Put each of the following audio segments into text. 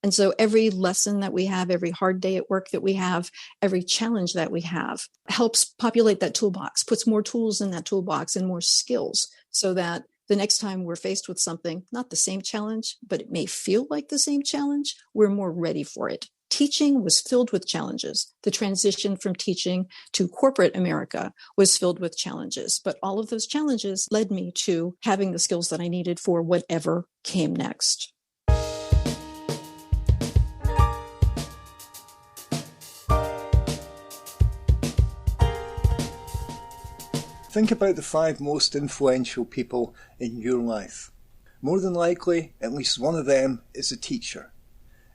And so every lesson that we have, every hard day at work that we have, every challenge that we have helps populate that toolbox, puts more tools in that toolbox and more skills so that the next time we're faced with something, not the same challenge, but it may feel like the same challenge, we're more ready for it. Teaching was filled with challenges. The transition from teaching to corporate America was filled with challenges, but all of those challenges led me to having the skills that I needed for whatever came next. Think about the 5 most influential people in your life. More than likely, at least one of them is a teacher.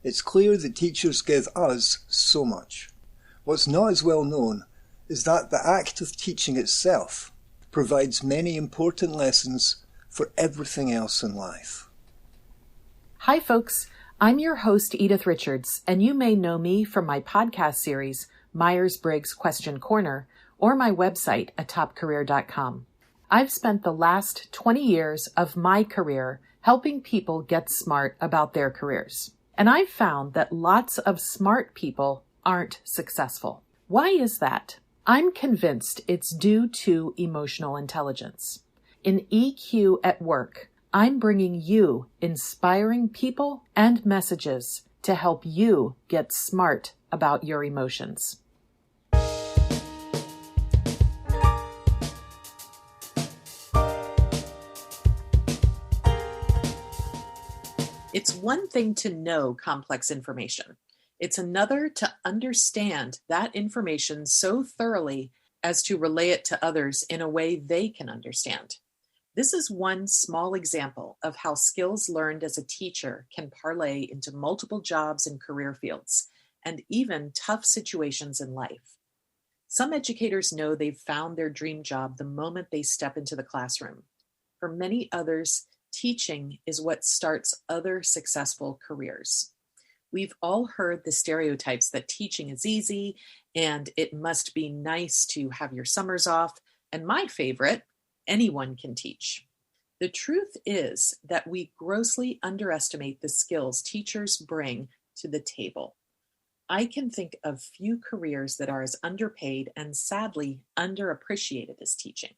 It's clear that teachers give us so much. What's not as well known is that the act of teaching itself provides many important lessons for everything else in life. Hi folks, I'm your host Edith Richards, and you may know me from my podcast series, Myers-Briggs Question Corner, or my website at topcareer.com. I've spent the last 20 years of my career helping people get smart about their careers. And I've found that lots of smart people aren't successful. Why is that? I'm convinced it's due to emotional intelligence. In EQ at Work, I'm bringing you inspiring people and messages to help you get smart about your emotions. It's one thing to know complex information. It's another to understand that information so thoroughly as to relay it to others in a way they can understand. This is one small example of how skills learned as a teacher can parlay into multiple jobs and career fields, and even tough situations in life. Some educators know they've found their dream job the moment they step into the classroom. For many others, teaching is what starts other successful careers. We've all heard the stereotypes that teaching is easy and it must be nice to have your summers off. And my favorite, anyone can teach. The truth is that we grossly underestimate the skills teachers bring to the table. I can think of few careers that are as underpaid and sadly underappreciated as teaching.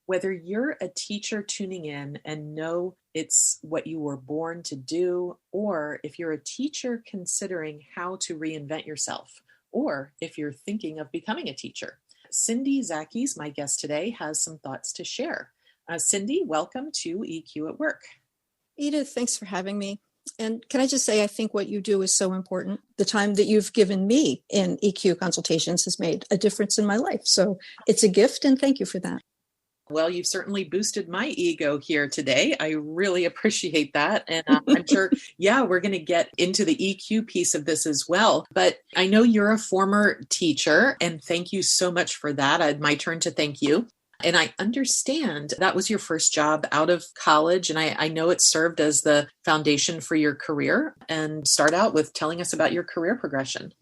Whether you're a teacher tuning in and know it's what you were born to do, or if you're a teacher considering how to reinvent yourself, or if you're thinking of becoming a teacher, Cyndi Zacheis, my guest today, has some thoughts to share. Cyndi, welcome to EQ at Work. Edith, thanks for having me. And can I just say, I think what you do is so important. The time that you've given me in EQ consultations has made a difference in my life. So it's a gift, and thank you for that. Well, you've certainly boosted my ego here today. I really appreciate that. And I'm sure, we're going to get into the EQ piece of this as well. But I know you're a former teacher, and thank you so much for that. My turn to thank you. And I understand that was your first job out of college. And I know it served as the foundation for your career. And start out with telling us about your career progression.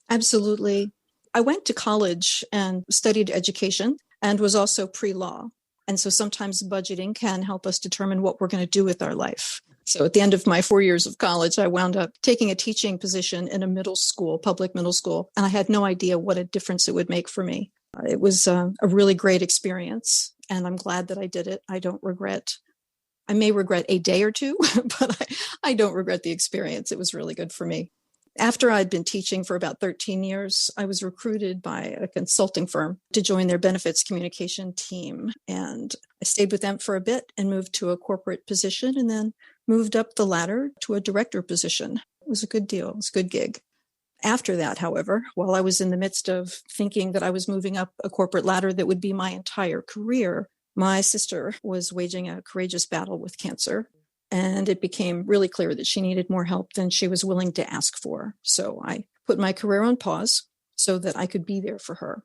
Absolutely. I went to college and studied education and was also pre-law. And so sometimes budgeting can help us determine what we're going to do with our life. So at the end of my 4 years of college, I wound up taking a teaching position in a middle school, public middle school, and I had no idea what a difference it would make for me. It was a really great experience, and I'm glad that I did it. I may regret a day or two, but I don't regret the experience. It was really good for me. After I'd been teaching for about 13 years, I was recruited by a consulting firm to join their benefits communication team. And I stayed with them for a bit and moved to a corporate position and then moved up the ladder to a director position. It was a good deal. It was a good gig. After that, however, while I was in the midst of thinking that I was moving up a corporate ladder that would be my entire career, my sister was waging a courageous battle with cancer. And it became really clear that she needed more help than she was willing to ask for. So I put my career on pause so that I could be there for her.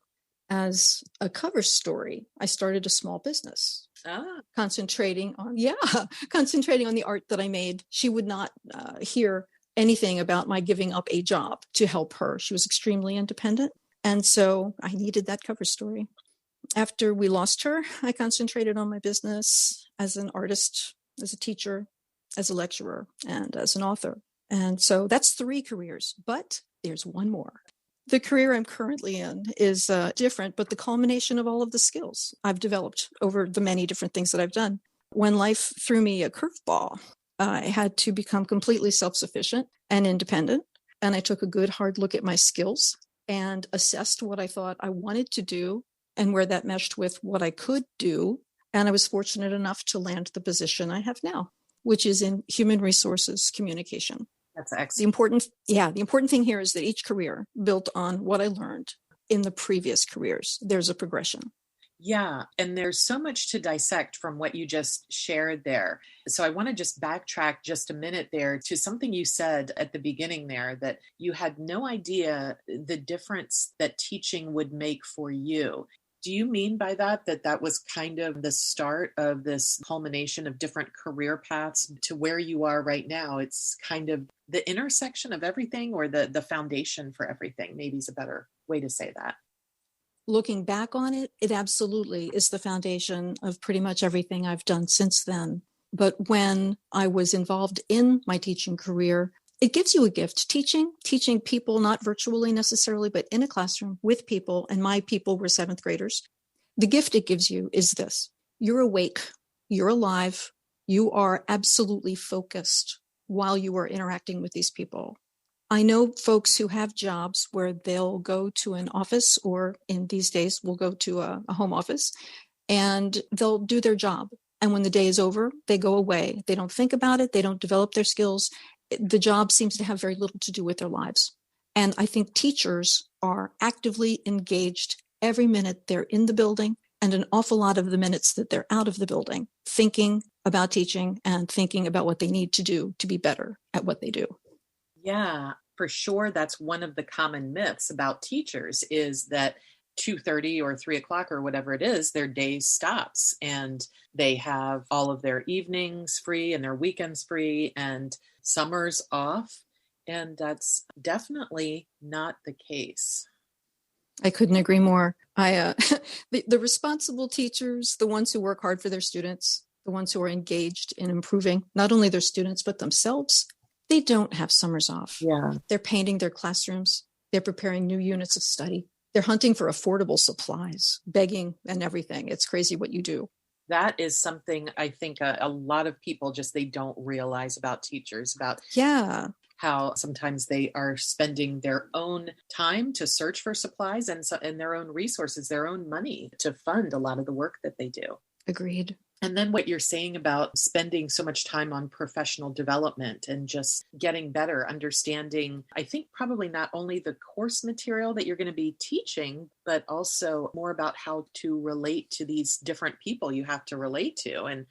As a cover story, I started a small business, concentrating on the art that I made. She would not hear anything about my giving up a job to help her. She was extremely independent. And so I needed that cover story. After we lost her, I concentrated on my business as an artist, as a teacher, as a lecturer, and as an author. And so that's 3 careers, but there's one more. The career I'm currently in is different, but the culmination of all of the skills I've developed over the many different things that I've done. When life threw me a curveball, I had to become completely self-sufficient and independent. And I took a good hard look at my skills and assessed what I thought I wanted to do and where that meshed with what I could do. And I was fortunate enough to land the position I have now, which is in human resources communication. That's excellent. The important thing here is that each career built on what I learned in the previous careers. There's a progression. Yeah. And there's so much to dissect from what you just shared there. So I want to just backtrack just a minute there to something you said at the beginning there, that you had no idea the difference that teaching would make for you. Do you mean by that that was kind of the start of this culmination of different career paths to where you are right now? It's kind of the intersection of everything, or the foundation for everything, maybe is a better way to say that. Looking back on it, it absolutely is the foundation of pretty much everything I've done since then. But when I was involved in my teaching career, it gives you a gift. Teaching people, not virtually necessarily, but in a classroom with people, and my people were 7th graders. The gift it gives you is this: you're awake, you're alive, you are absolutely focused while you are interacting with these people. I know folks who have jobs where they'll go to an office, or in these days, we'll go to a home office, and they'll do their job. And when the day is over, they go away. They don't think about it. They don't develop their skills. The job seems to have very little to do with their lives. And I think teachers are actively engaged every minute they're in the building, and an awful lot of the minutes that they're out of the building, thinking about teaching and thinking about what they need to do to be better at what they do. Yeah, for sure. That's one of the common myths about teachers, is that 2:30 or 3:00 or whatever it is, their day stops and they have all of their evenings free and their weekends free and summers off. And that's definitely not the case. I couldn't agree more. The responsible teachers, the ones who work hard for their students, the ones who are engaged in improving not only their students, but themselves, they don't have summers off. Yeah. They're painting their classrooms. They're preparing new units of study. They're hunting for affordable supplies, begging and everything. It's crazy what you do. That is something I think a lot of people they don't realize about teachers, about how sometimes they are spending their own time to search for supplies and their own resources, their own money to fund a lot of the work that they do. Agreed. And then what you're saying about spending so much time on professional development and just getting better, understanding, I think probably not only the course material that you're going to be teaching, but also more about how to relate to these different people you have to relate to. And,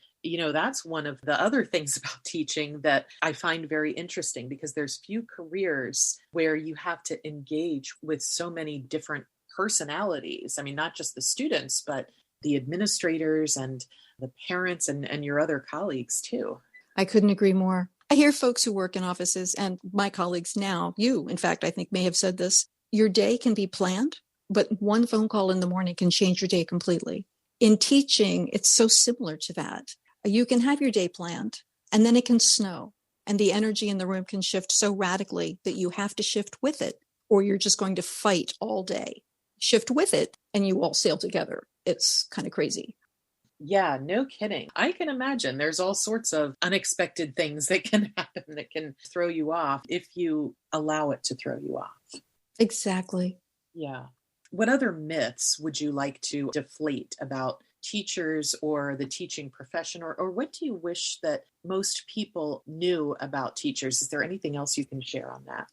that's one of the other things about teaching that I find very interesting, because there's few careers where you have to engage with so many different personalities. I mean, not just the students, but the administrators and the parents and your other colleagues too. I couldn't agree more. I hear folks who work in offices, and my colleagues now, you, in fact, I think may have said this, your day can be planned, but one phone call in the morning can change your day completely. In teaching, it's so similar to that. You can have your day planned, and then it can snow, and the energy in the room can shift so radically that you have to shift with it, or you're just going to fight all day. Shift with it, and you all sail together. It's kind of crazy. Yeah, no kidding. I can imagine there's all sorts of unexpected things that can happen that can throw you off if you allow it to throw you off. Exactly. Yeah. What other myths would you like to deflate about teachers or the teaching profession, or what do you wish that most people knew about teachers? Is there anything else you can share on that?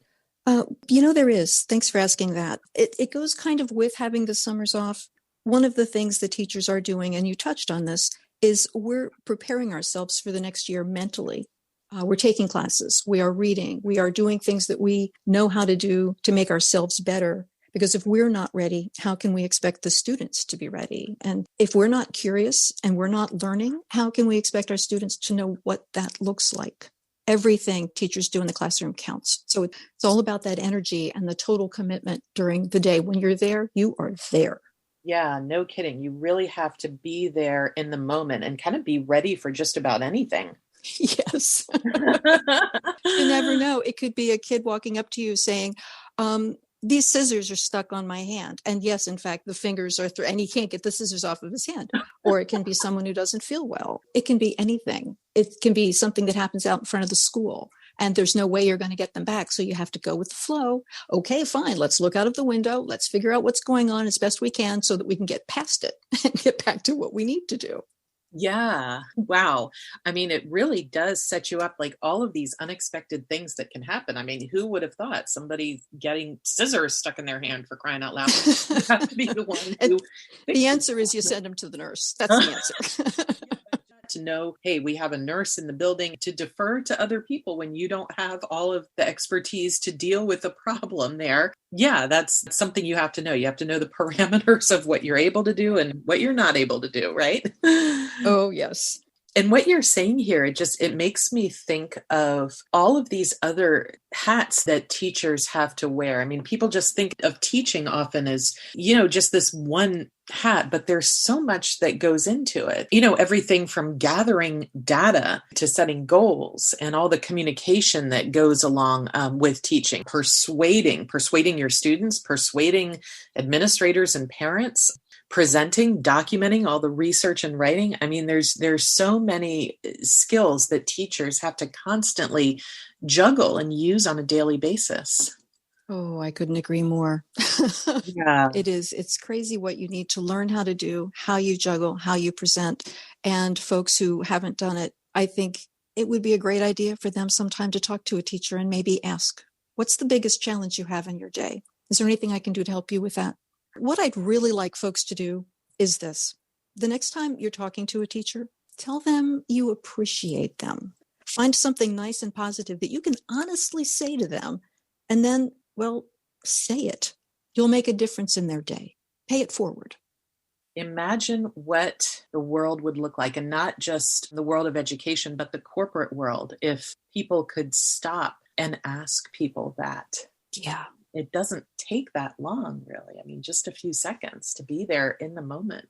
There is. Thanks for asking that. It goes kind of with having the summers off. One of the things the teachers are doing, and you touched on this, is we're preparing ourselves for the next year mentally. We're taking classes. We are reading. We are doing things that we know how to do to make ourselves better. Because if we're not ready, how can we expect the students to be ready? And if we're not curious and we're not learning, how can we expect our students to know what that looks like? Everything teachers do in the classroom counts. So it's all about that energy and the total commitment during the day. When you're there, you are there. Yeah, no kidding. You really have to be there in the moment and kind of be ready for just about anything. Yes. You never know. It could be a kid walking up to you saying, these scissors are stuck on my hand. And yes, in fact, the fingers are and he can't get the scissors off of his hand. Or it can be someone who doesn't feel well. It can be anything. It can be something that happens out in front of the school and there's no way you're going to get them back. So you have to go with the flow. Okay, fine. Let's look out of the window. Let's figure out what's going on as best we can so that we can get past it and get back to what we need to do. Yeah. Wow. I mean, it really does set you up, like all of these unexpected things that can happen. I mean, who would have thought somebody getting scissors stuck in their hand, for crying out loud? You have to be the one who. The answer is you send them to the nurse. That's the answer. To know, hey, we have a nurse in the building, to defer to other people when you don't have all of the expertise to deal with the problem there. Yeah, that's something you have to know. You have to know the parameters of what you're able to do and what you're not able to do, right? Oh, yes. And what you're saying here, it makes me think of all of these other hats that teachers have to wear. I mean, people just think of teaching often as, just this one hat, but there's so much that goes into it. Everything from gathering data to setting goals and all the communication that goes along with teaching, persuading your students, persuading administrators and parents, presenting, documenting all the research and writing. I mean, there's so many skills that teachers have to constantly juggle and use on a daily basis. Oh, I couldn't agree more. Yeah. It's crazy what you need to learn how to do, how you juggle, how you present. And folks who haven't done it, I think it would be a great idea for them sometime to talk to a teacher and maybe ask, what's the biggest challenge you have in your day? Is there anything I can do to help you with that? What I'd really like folks to do is this. The next time you're talking to a teacher, tell them you appreciate them. Find something nice and positive that you can honestly say to them, and then, say it. You'll make a difference in their day. Pay it forward. Imagine what the world would look like, and not just the world of education, but the corporate world, if people could stop and ask people that. Yeah. It doesn't take that long, really. I mean, just a few seconds to be there in the moment.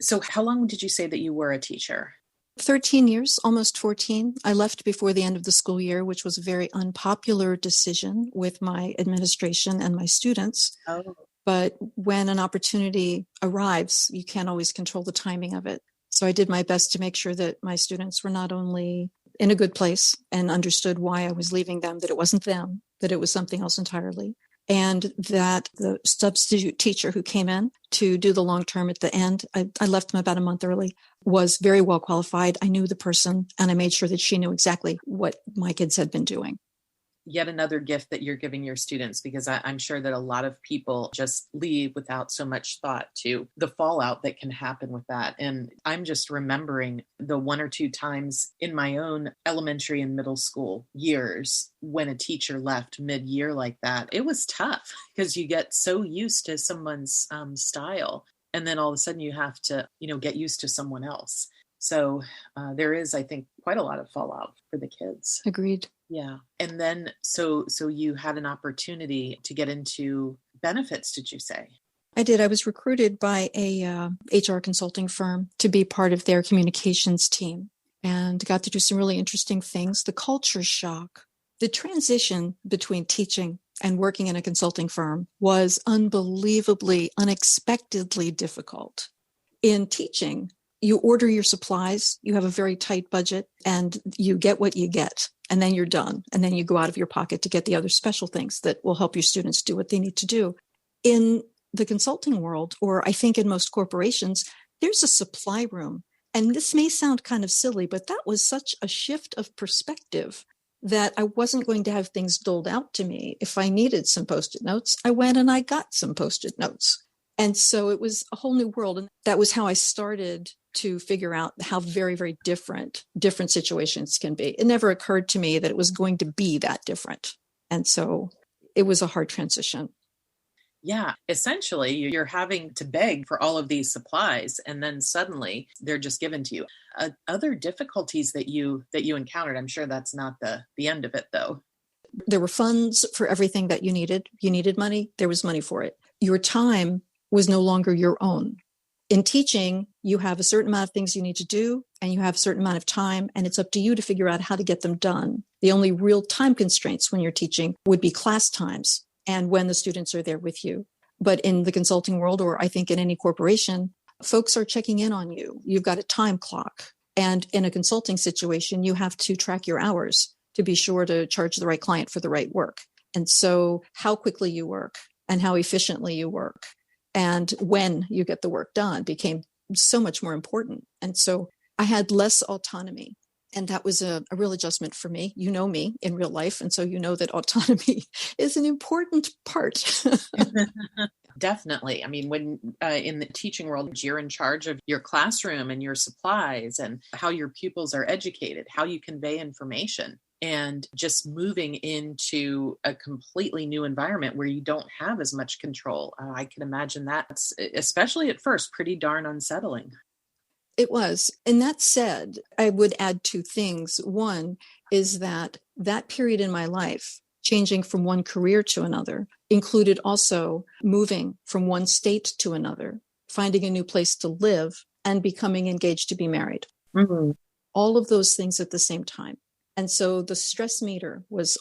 So how long did you say that you were a teacher? 13 years, almost 14. I left before the end of the school year, which was a very unpopular decision with my administration and my students. Oh. But when an opportunity arrives, you can't always control the timing of it. So I did my best to make sure that my students were not only in a good place and understood why I was leaving them, that it wasn't them, that it was something else entirely. And that the substitute teacher who came in to do the long term at the end, I left them about a month early, was very well qualified. I knew the person, and I made sure that she knew exactly what my kids had been doing. Yet another gift that you're giving your students, because I'm sure that a lot of people just leave without so much thought to the fallout that can happen with that. And I'm just remembering the one or two times in my own elementary and middle school years when a teacher left mid-year like that. It was tough because you get so used to someone's style, and then all of a sudden you have to, get used to someone else. So there is, I think, quite a lot of fallout for the kids. Agreed. Yeah. And then, so you had an opportunity to get into benefits, did you say? I did. I was recruited by a HR consulting firm to be part of their communications team and got to do some really interesting things. The culture shock, the transition between teaching and working in a consulting firm was unbelievably, unexpectedly difficult. In teaching, you order your supplies, you have a very tight budget, and you get what you get, and then you're done. And then you go out of your pocket to get the other special things that will help your students do what they need to do. In the consulting world, or I think in most corporations, there's a supply room. And this may sound kind of silly, but that was such a shift of perspective that I wasn't going to have things doled out to me. If I needed some Post-it notes, I went and I got some Post-it notes. And so it was a whole new world. And that was how I started to figure out how very, very different situations can be. It never occurred to me that it was going to be that different. And so it was a hard transition. Yeah, essentially, you're having to beg for all of these supplies, and then suddenly they're just given to you. Other difficulties that you encountered, I'm sure that's not the end of it, though. There were funds for everything that you needed. You needed money, there was money for it. Your time was no longer your own. In teaching, You have a certain amount of things you need to do, and you have a certain amount of time, and it's up to you to figure out how to get them done. The only real time constraints when you're teaching would be class times and when the students are there with you. But in the consulting world, or I think in any corporation, folks are checking in on you. You've got a time clock. And in a consulting situation, you have to track your hours to be sure to charge the right client for the right work. And so how quickly you work and how efficiently you work and when you get the work done became so much more important. And so I had less autonomy. And that was a real adjustment for me. You know me in real life. And so you know that autonomy is an important part. Definitely. I mean, when in the teaching world, you're in charge of your classroom and your supplies and how your pupils are educated, how you convey information, and just moving into a completely new environment where you don't have as much control. I can imagine that's, especially at first, pretty darn unsettling. It was. And that said, I would add two things. One is that period in my life, changing from one career to another, included also moving from one state to another, finding a new place to live, and becoming engaged to be married. Mm-hmm. All of those things at the same time. And so the stress meter was,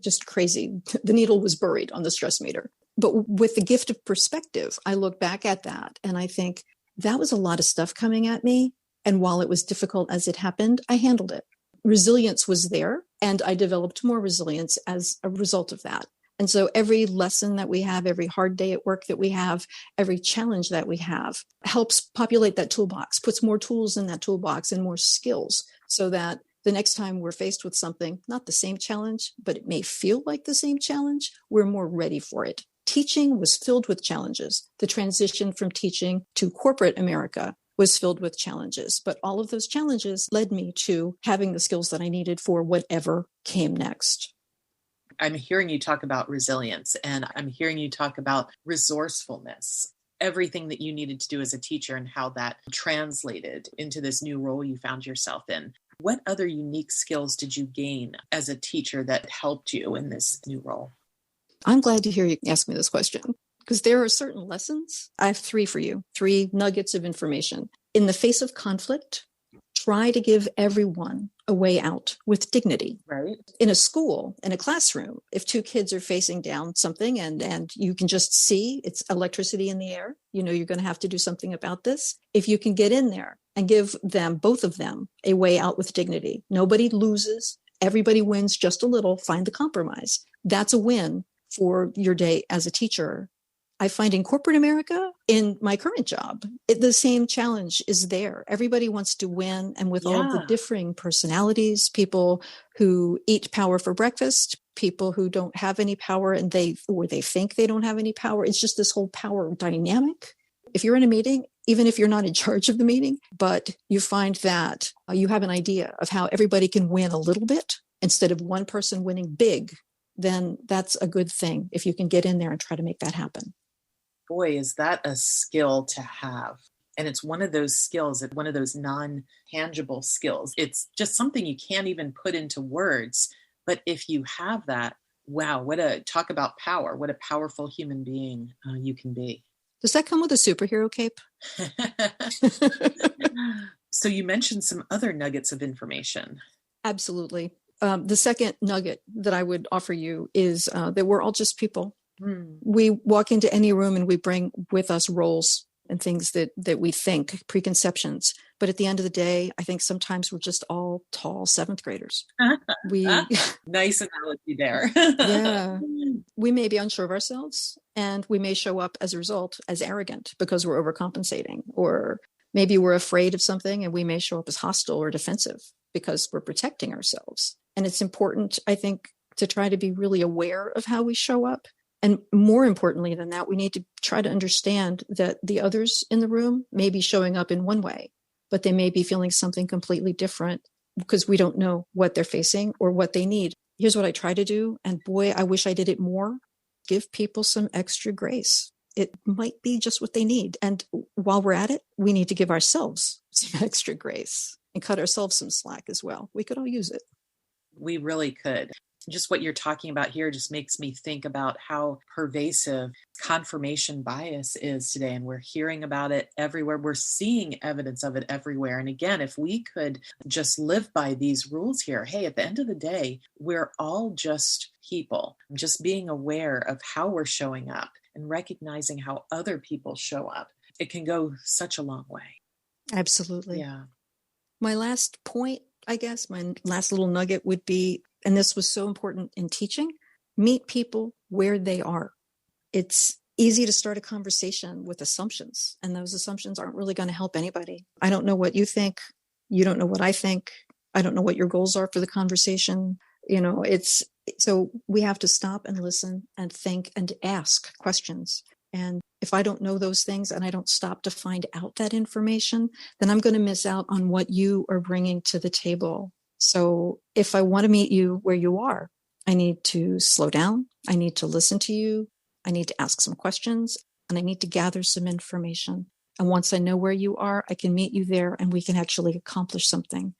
just crazy. The needle was buried on the stress meter. But with the gift of perspective, I look back at that and I think that was a lot of stuff coming at me. And while it was difficult as it happened, I handled it. Resilience was there, and I developed more resilience as a result of that. And so every lesson that we have, every hard day at work that we have, every challenge that we have helps populate that toolbox, puts more tools in that toolbox and more skills so that the next time we're faced with something, not the same challenge, but it may feel like the same challenge, we're more ready for it. Teaching was filled with challenges. The transition from teaching to corporate America was filled with challenges, but all of those challenges led me to having the skills that I needed for whatever came next. I'm hearing you talk about resilience, and I'm hearing you talk about resourcefulness, everything that you needed to do as a teacher and how that translated into this new role you found yourself in. What other unique skills did you gain as a teacher that helped you in this new role? I'm glad to hear you ask me this question, because there are certain lessons. I have three for you, 3 nuggets of information. In the face of conflict, try to give everyone a way out with dignity. Right. In a school, in a classroom, if 2 kids are facing down something and you can just see it's electricity in the air, you're going to have to do something about this. If you can get in there and give them, both of them, a way out with dignity, nobody loses, everybody wins just a little, find the compromise. That's a win for your day as a teacher. I find in corporate America, in my current job, the same challenge is there. Everybody wants to win. And with all the differing personalities, people who eat power for breakfast, people who don't have any power and they think they don't have any power. It's just this whole power dynamic. If you're in a meeting, even if you're not in charge of the meeting, but you find that you have an idea of how everybody can win a little bit instead of one person winning big, then that's a good thing if you can get in there and try to make that happen. Boy, is that a skill to have. And it's one of those skills, one of those non-tangible skills. It's just something you can't even put into words. But if you have that, wow, talk about power. What a powerful human being you can be. Does that come with a superhero cape? So you mentioned some other nuggets of information. Absolutely. The second nugget that I would offer you is that we're all just people. We walk into any room and we bring with us roles and things that we think, preconceptions. But at the end of the day, I think sometimes we're just all tall 7th graders. Nice analogy there. Yeah. We may be unsure of ourselves and we may show up as a result as arrogant because we're overcompensating, or maybe we're afraid of something and we may show up as hostile or defensive because we're protecting ourselves. And it's important, I think, to try to be really aware of how we show up. And more importantly than that, we need to try to understand that the others in the room may be showing up in one way, but they may be feeling something completely different because we don't know what they're facing or what they need. Here's what I try to do. And boy, I wish I did it more. Give people some extra grace. It might be just what they need. And while we're at it, we need to give ourselves some extra grace and cut ourselves some slack as well. We could all use it. We really could. just what you're talking about here just makes me think about how pervasive confirmation bias is today. And we're hearing about it everywhere. We're seeing evidence of it everywhere. And again, if we could just live by these rules here, hey, at the end of the day, we're all just people, just being aware of how we're showing up and recognizing how other people show up. It can go such a long way. Absolutely. Yeah. My last point, I guess, my last little nugget would be, and this was so important in teaching, meet people where they are. It's easy to start a conversation with assumptions, and those assumptions aren't really going to help anybody. I don't know what you think. You don't know what I think. I don't know what your goals are for the conversation. So we have to stop and listen and think and ask questions. And if I don't know those things and I don't stop to find out that information, then I'm going to miss out on what you are bringing to the table. So if I want to meet you where you are, I need to slow down. I need to listen to you. I need to ask some questions, and I need to gather some information. And once I know where you are, I can meet you there and we can actually accomplish something.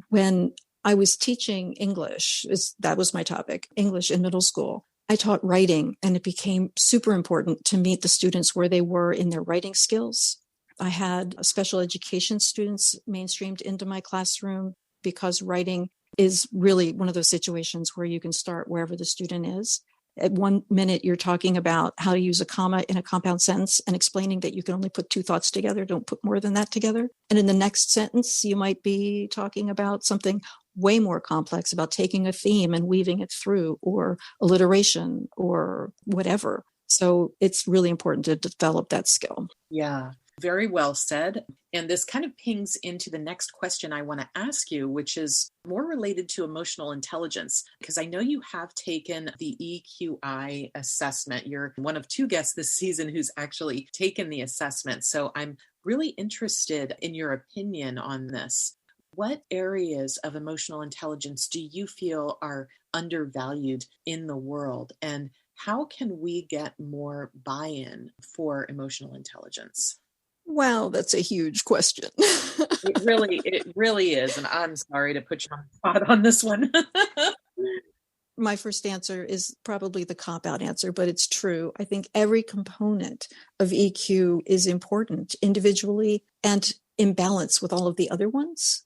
When I was teaching English, that was my topic, English in middle school, I taught writing, and it became super important to meet the students where they were in their writing skills. I had special education students mainstreamed into my classroom because writing is really one of those situations where you can start wherever the student is. At 1 minute, you're talking about how to use a comma in a compound sentence and explaining that you can only put two thoughts together, don't put more than that together. And in the next sentence, you might be talking about something way more complex, about taking a theme and weaving it through, or alliteration, or whatever. So it's really important to develop that skill. Yeah, very well said. And this kind of pings into the next question I want to ask you, which is more related to emotional intelligence, because I know you have taken the EQI assessment. You're one of two guests this season who's actually taken the assessment. So I'm really interested in your opinion on this. What areas of emotional intelligence do you feel are undervalued in the world? And how can we get more buy-in for emotional intelligence? Wow, that's a huge question. It really is. And I'm sorry to put you on the spot on this one. My first answer is probably the cop-out answer, but it's true. I think every component of EQ is important individually and in balance with all of the other ones.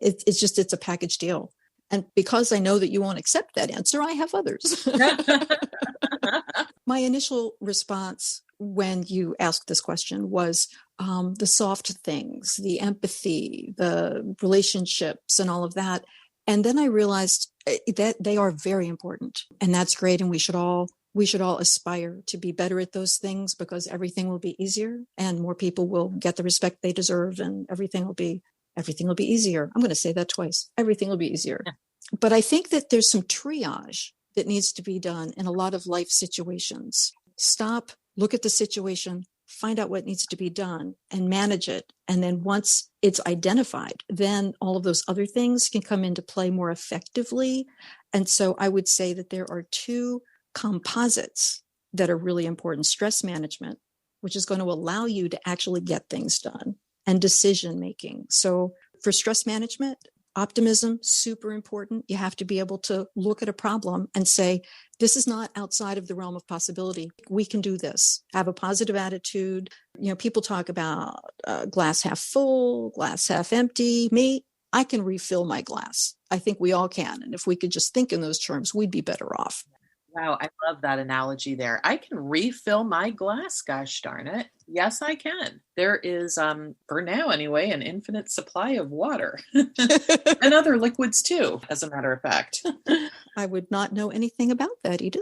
It's a package deal. And because I know that you won't accept that answer, I have others. My initial response when you asked this question was the soft things, the empathy, the relationships, and all of that. And then I realized that they are very important, and that's great. And we should all aspire to be better at those things, because everything will be easier and more people will get the respect they deserve, and everything will be easier. I'm going to say that twice. Everything will be easier. Yeah. But I think that there's some triage that needs to be done in a lot of life situations. Stop, look at the situation, find out what needs to be done, and manage it. And then once it's identified, then all of those other things can come into play more effectively. And so I would say that there are two composites that are really important: stress management, which is going to allow you to actually get things done, and decision making. So for stress management, optimism, super important. You have to be able to look at a problem and say, this is not outside of the realm of possibility. We can do this. Have a positive attitude. People talk about glass half full, glass half empty. Me, I can refill my glass. I think we all can. And if we could just think in those terms, we'd be better off. Wow, I love that analogy there. I can refill my glass, gosh darn it. Yes, I can. There is, for now anyway, an infinite supply of water and other liquids too, as a matter of fact. I would not know anything about that, Edith.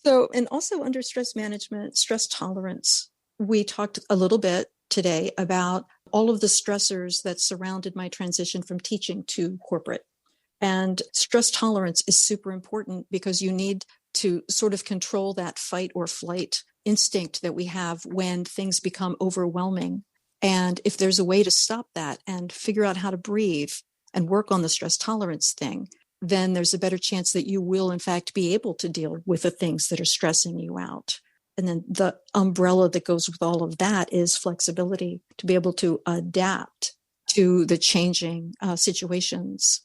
So, and also under stress management, stress tolerance, we talked a little bit today about all of the stressors that surrounded my transition from teaching to corporate. And stress tolerance is super important, because you need to sort of control that fight or flight instinct that we have when things become overwhelming. And if there's a way to stop that and figure out how to breathe and work on the stress tolerance thing, then there's a better chance that you will, in fact, be able to deal with the things that are stressing you out. And then the umbrella that goes with all of that is flexibility, to be able to adapt to the changing situations.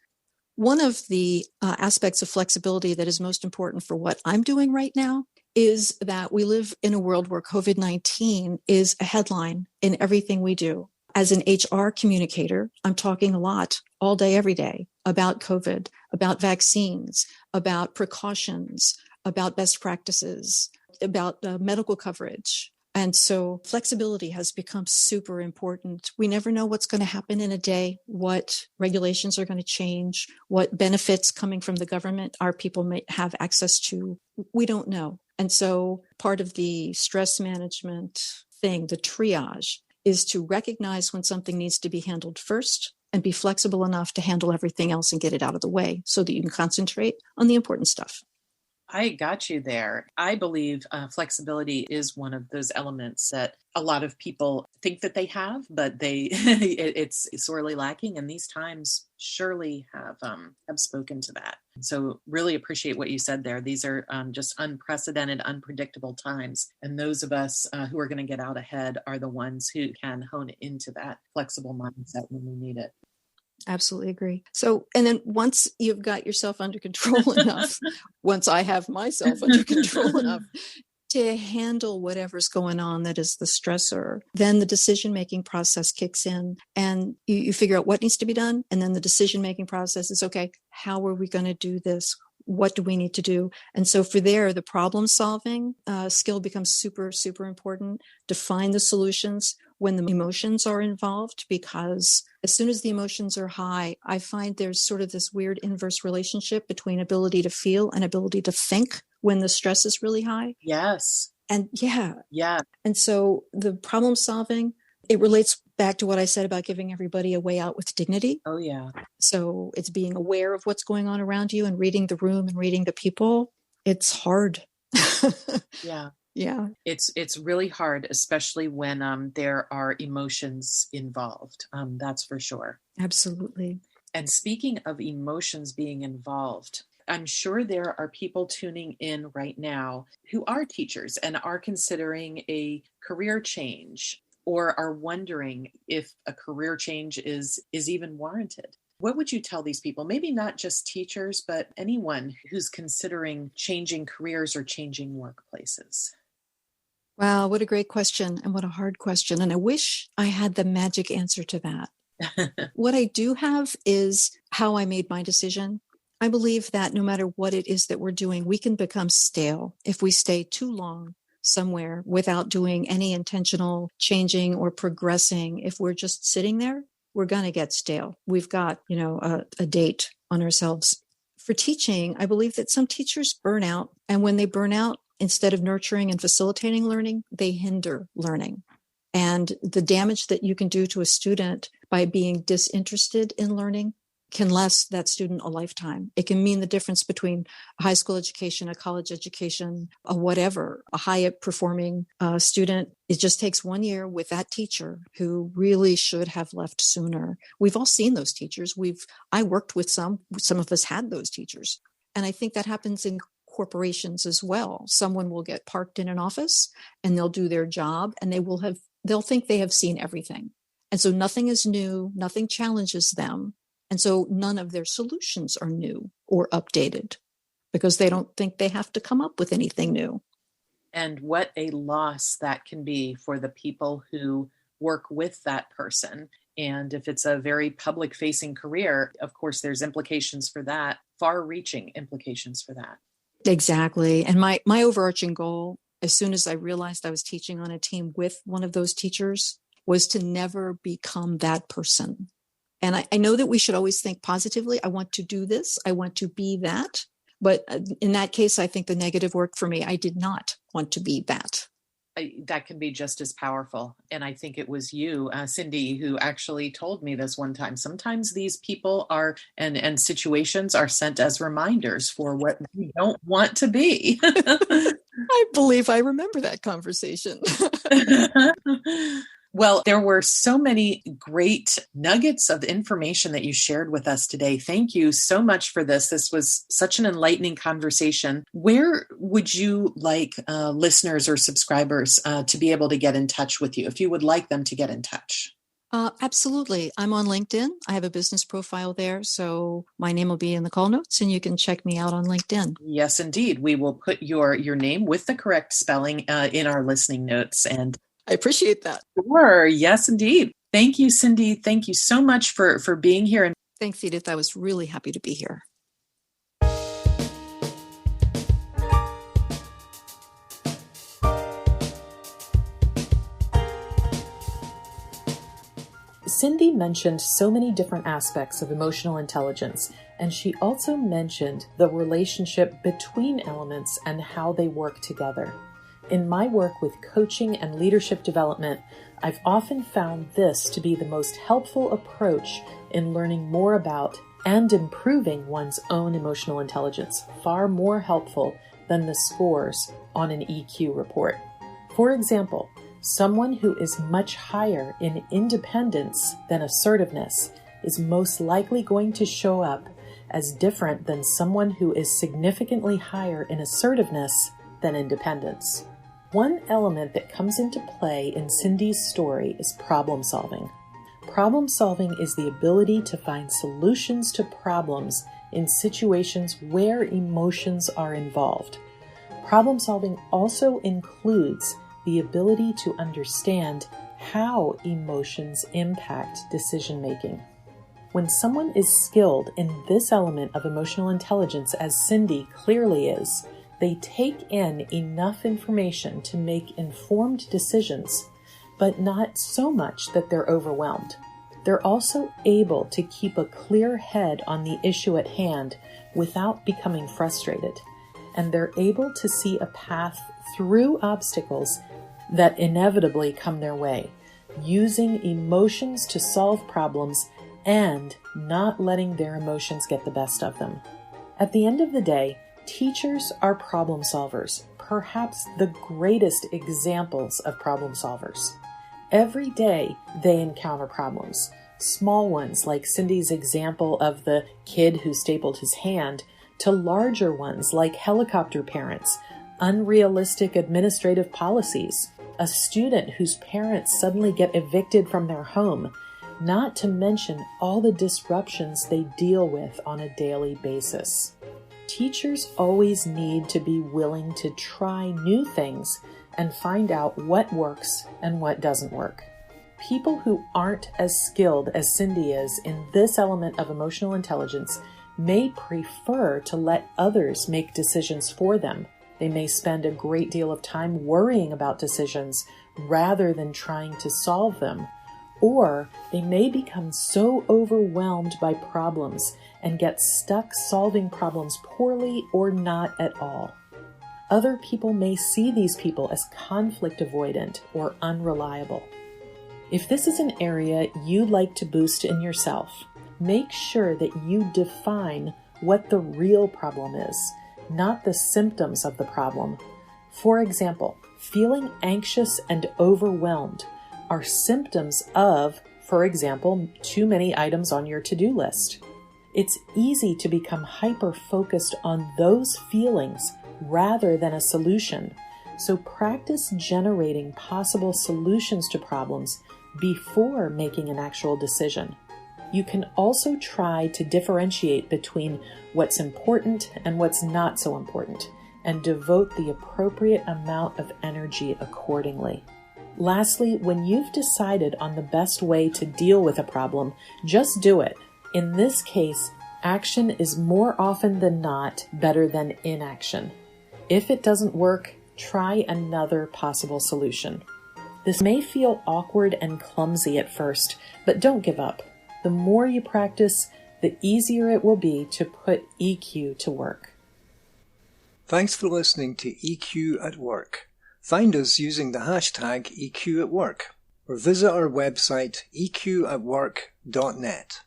One of the aspects of flexibility that is most important for what I'm doing right now is that we live in a world where COVID-19 is a headline in everything we do. As an HR communicator, I'm talking a lot all day, every day about COVID, about vaccines, about precautions, about best practices, about medical coverage. And so flexibility has become super important. We never know what's going to happen in a day, what regulations are going to change, what benefits coming from the government our people may have access to. We don't know. And so part of the stress management thing, the triage, is to recognize when something needs to be handled first and be flexible enough to handle everything else and get it out of the way so that you can concentrate on the important stuff. I got you there. I believe flexibility is one of those elements that a lot of people think that they have, but it's sorely lacking. And these times surely have spoken to that. So really appreciate what you said there. These are just unprecedented, unpredictable times. And those of us who are going to get out ahead are the ones who can hone into that flexible mindset when we need it. Absolutely agree. So, and then once you've got yourself under control enough, once I have myself under control enough to handle whatever's going on that is the stressor, then the decision-making process kicks in and you figure out what needs to be done. And then the decision-making process is, okay, how are we going to do this? What do we need to do? And so for there, the problem solving skill becomes super, super important. Define the solutions when the emotions are involved, because as soon as the emotions are high, I find there's sort of this weird inverse relationship between ability to feel and ability to think when the stress is really high. Yes. And yeah. Yeah. And so the problem solving, it relates back to what I said about giving everybody a way out with dignity. Oh, yeah. So it's being aware of what's going on around you and reading the room and reading the people. It's hard. Yeah. Yeah. It's really hard, especially when there are emotions involved. That's for sure. Absolutely. And speaking of emotions being involved, I'm sure there are people tuning in right now who are teachers and are considering a career change or are wondering if a career change is even warranted. What would you tell these people? Maybe not just teachers, but anyone who's considering changing careers or changing workplaces. Wow, what a great question and what a hard question. And I wish I had the magic answer to that. What I do have is how I made my decision. I believe that no matter what it is that we're doing, we can become stale if we stay too long somewhere without doing any intentional changing or progressing. If we're just sitting there, we're going to get stale. We've got, a date on ourselves. For teaching, I believe that some teachers burn out. And when they burn out, instead of nurturing and facilitating learning, they hinder learning. And the damage that you can do to a student by being disinterested in learning can last that student a lifetime. It can mean the difference between a high school education, a college education, a high performing student. It just takes 1 year with that teacher who really should have left sooner. We've all seen those teachers. I worked with some of us had those teachers. And I think that happens in corporations as well. Someone will get parked in an office and they'll do their job and they'll think they have seen everything. And so nothing is new, nothing challenges them. And so none of their solutions are new or updated because they don't think they have to come up with anything new. And what a loss that can be for the people who work with that person. And if it's a very public facing career, of course, there's implications for that, far reaching implications for that. Exactly. And my overarching goal, as soon as I realized I was teaching on a team with one of those teachers, was to never become that person. And I know that we should always think positively. I want to do this. I want to be that. But in that case, I think the negative worked for me. I did not want to be that. That can be just as powerful. And I think it was you, Cyndi, who actually told me this one time. Sometimes these people are and situations are sent as reminders for what we don't want to be. I believe I remember that conversation. Well, there were so many great nuggets of information that you shared with us today. Thank you so much for this. This was such an enlightening conversation. Where would you like listeners or subscribers to be able to get in touch with you if you would like them to get in touch? Absolutely. I'm on LinkedIn. I have a business profile there, so my name will be in the call notes, and you can check me out on LinkedIn. Yes, indeed. We will put your name with the correct spelling in our listening notes. And I appreciate that. sure, yes, indeed. Thank you, Cyndi. Thank you so much for being here. And Thanks, Edith. I was really happy to be here. Cyndi mentioned so many different aspects of emotional intelligence, and she also mentioned the relationship between elements and how they work together. In my work with coaching and leadership development, I've often found this to be the most helpful approach in learning more about and improving one's own emotional intelligence, far more helpful than the scores on an EQ report. For example, someone who is much higher in independence than assertiveness is most likely going to show up as different than someone who is significantly higher in assertiveness than independence. One element that comes into play in Cyndi's story is problem solving. Problem solving is the ability to find solutions to problems in situations where emotions are involved. Problem solving also includes the ability to understand how emotions impact decision making. When someone is skilled in this element of emotional intelligence, as Cyndi clearly is, they take in enough information to make informed decisions, but not so much that they're overwhelmed. They're also able to keep a clear head on the issue at hand without becoming frustrated, and they're able to see a path through obstacles that inevitably come their way, using emotions to solve problems and not letting their emotions get the best of them. At the end of the day, teachers are problem solvers, perhaps the greatest examples of problem solvers. Every day they encounter problems, small ones like Cyndi's example of the kid who stapled his hand, to larger ones like helicopter parents, unrealistic administrative policies, a student whose parents suddenly get evicted from their home, not to mention all the disruptions they deal with on a daily basis. Teachers always need to be willing to try new things and find out what works and what doesn't work. People who aren't as skilled as Cyndi is in this element of emotional intelligence may prefer to let others make decisions for them. They may spend a great deal of time worrying about decisions rather than trying to solve them. Or they may become so overwhelmed by problems and get stuck solving problems poorly or not at all. Other people may see these people as conflict avoidant or unreliable. If this is an area you'd like to boost in yourself, make sure that you define what the real problem is, not the symptoms of the problem. For example, feeling anxious and overwhelmed are symptoms of, for example, too many items on your to-do list. It's easy to become hyper-focused on those feelings rather than a solution, so practice generating possible solutions to problems before making an actual decision. You can also try to differentiate between what's important and what's not so important, and devote the appropriate amount of energy accordingly. Lastly, when you've decided on the best way to deal with a problem, just do it. In this case, action is more often than not better than inaction. If it doesn't work, try another possible solution. This may feel awkward and clumsy at first, but don't give up. The more you practice, the easier it will be to put EQ to work. Thanks for listening to EQ at Work. Find us using the hashtag EQ at Work, or visit our website eqatwork.net.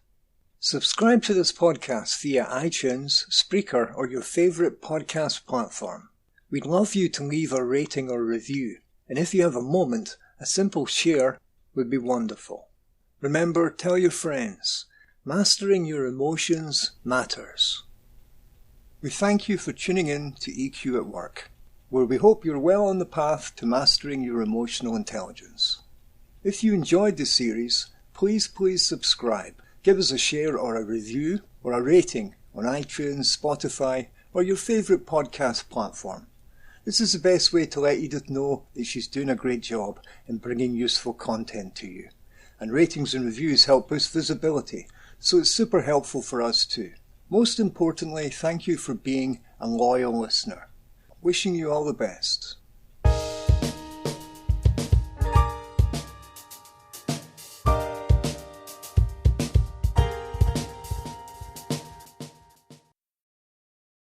Subscribe to this podcast via iTunes, Spreaker, or your favourite podcast platform. We'd love you to leave a rating or review, and if you have a moment, a simple share would be wonderful. Remember, tell your friends, mastering your emotions matters. We thank you for tuning in to EQ at Work, where we hope you're well on the path to mastering your emotional intelligence. If you enjoyed this series, please subscribe. Give us a share or a review or a rating on iTunes, Spotify, or your favourite podcast platform. This is the best way to let Edith know that she's doing a great job in bringing useful content to you. And ratings and reviews help boost visibility, so it's super helpful for us too. Most importantly, thank you for being a loyal listener. Wishing you all the best.